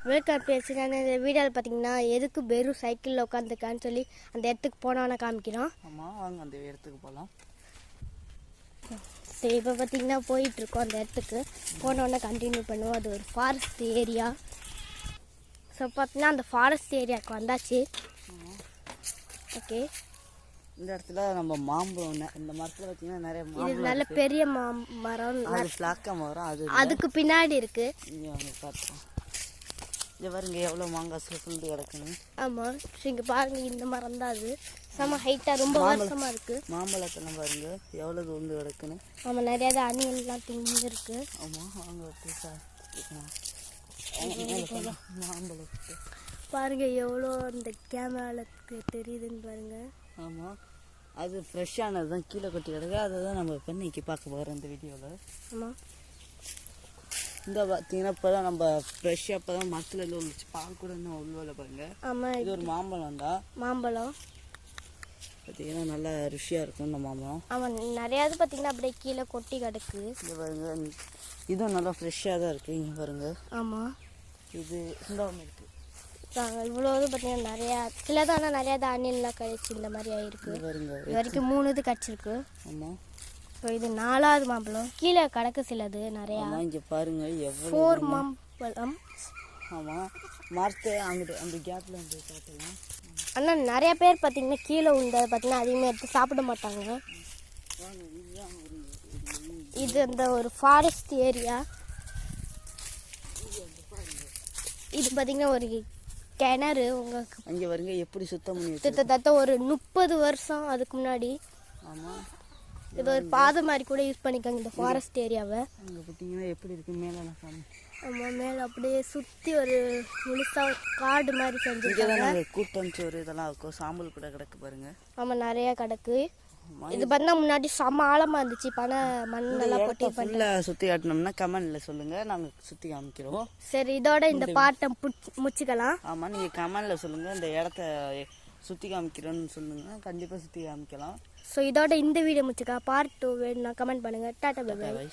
Welcome பேசுகிறேன். இந்த வீடியோவில் பார்த்தீங்கன்னா எதுக்கு வெறும் சைக்கிளில் உட்காந்துருக்கான்னு சொல்லி அந்த இடத்துக்கு போனோன்னு காமிக்கிறோம். ஆமாம், வாங்க அந்த இடத்துக்கு போகலாம். சரி, இப்போ பார்த்தீங்கன்னா போயிட்டுருக்கோம். அந்த இடத்துக்கு போனோன்னே கண்டினியூ பண்ணுவோம். அது ஒரு ஃபாரஸ்ட் ஏரியா. ஸோ பார்த்தீங்கன்னா அந்த ஃபாரஸ்ட் ஏரியாவுக்கு வந்தாச்சு. ஓகே, இந்த இடத்துல நம்ம மாம்பழம், இந்த மரத்தில் பார்த்தீங்கன்னா நிறைய இது மாம்பழம் நல்ல பெரிய மரம். அது பிளாக்காக மரம். அதுக்கு பின்னாடி இருக்கு. இங்கே வந்து பார்த்தோம். இங்கே பாருங்க எவ்வளோ மாங்காய் சுருண்டு கிடக்குன்னு. ஆமாம், இங்கே பாருங்க, இந்த மரம் தான் அது. செம்ம ஹைட்டாக ரொம்ப வருஷமாக இருக்குது. மாம்பழத்தெல்லாம் பாருங்க எவ்வளோ உண்டு கிடக்குன்னு. ஆமாம், நிறையா தான் அணியெல்லாம் திங்க இருக்கு. ஆமாம், அவங்க மாம்பழத்தை பாருங்க எவ்வளோ அந்த கேமராவுக்கு தெரியுதுன்னு பாருங்க. ஆமாம், அது ஃப்ரெஷ்ஷானது தான் கீழே கொட்டி கிடக்கு. அதை தான் நம்ம இப்போ இன்னைக்கு பார்க்க போகிறோம் இந்த வீடியோவில். ஆமாம், இந்த பார்த்தீங்கன்னா இப்போ தான் நம்ம ஃப்ரெஷ்ஷாக இப்போ தான் மரத்தில் எல்லாம் வந்துச்சு. பால் கூட இன்னும் உள்ள பாருங்க. ஆமாம், இது ஒரு மாம்பழம் தான். மாம்பழம் பார்த்தீங்கன்னா நல்லா ருசியாக இருக்கும் இந்த மாம்பழம். ஆமாம், நிறையாவது பார்த்தீங்கன்னா அப்படியே கீழே கொட்டி கிடக்கு. இங்கே பாருங்க, இதுவும் நல்லா ஃப்ரெஷ்ஷாக தான் இருக்குது. இங்கே பாருங்க. ஆமாம், இது இந்த ஒன்று இருக்குது. இவ்வளோ இது பார்த்தீங்கன்னா நிறையா சிலது, ஆனால் நிறையா தான் அணிலெலாம் கழிச்சு இந்த மாதிரி ஆயிருக்கு. பாருங்க, இது வரைக்கும் 3 இது கிடச்சிருக்கு. ஆமாம், இப்போ இது 4வது மாம்பழம். கீழே கிடக்கு சிலது நிறையா. இங்கே பாருங்க எவ்வளோ 4 மாம்பழம். ஆமாம், மரத்தை அங்கிட்டு அந்த கேப்பில் வந்து காட்டலாம். ஆனால் நிறைய பேர் பார்த்தீங்கன்னா கீழே உண்டை பார்த்தீங்கன்னா அதிகமாக எடுத்து சாப்பிட மாட்டாங்க. இது அந்த ஒரு ஃபாரஸ்ட் ஏரியா. இது பார்த்தீங்கன்னா ஒரு கிணறு. உங்களுக்கு அங்கே வருங்க எப்படி சுத்தம் பண்ணி கிட்டத்தட்ட ஒரு 30 வருஷம் அதுக்கு முன்னாடி. ஆமாம், இது ஒரு பாதை மாதிரி கூட யூஸ் பண்ணிக்காங்க இந்த ஃபாரஸ்ட் ஏரியாவை. அங்கே பார்த்தீங்கன்னா எப்படி இருக்குது மேலே சாமி. ஆமாம், மேலே அப்படியே சுற்றி ஒரு முழுசாக காடு மாதிரி செஞ்சுருக்காங்க. கூட்டஞ்சோறு இதெல்லாம் இருக்கும். சாம்பல் கூட கிடக்கு பாருங்க. ஆமாம், நிறையா கிடக்கு. இது பார்த்தா முன்னாடி செம்ம ஆழமாக இருந்துச்சு. மண்ணெல்லாம் போட்டு ஃபுல்லாக சுற்றி காட்டினோம்னா கமெண்டில் சொல்லுங்கள், நாங்கள் சுற்றி காமிக்கிறோம். சரி, இதோட இந்த பாட்டை முடிச்சுக்கலாம். ஆமாம், நீங்கள் கமெண்டில் சொல்லுங்கள், இந்த இடத்த சுற்றி காமிக்கிறோன்னு சொல்லுங்கள், கண்டிப்பாக சுற்றி காமிக்கலாம். ஸோ இதோட இந்த வீடியோ முடிச்சுக்கலாம். பார்ட் 2 வேணும்னா கமெண்ட் பண்ணுங்கள். Tata bye by.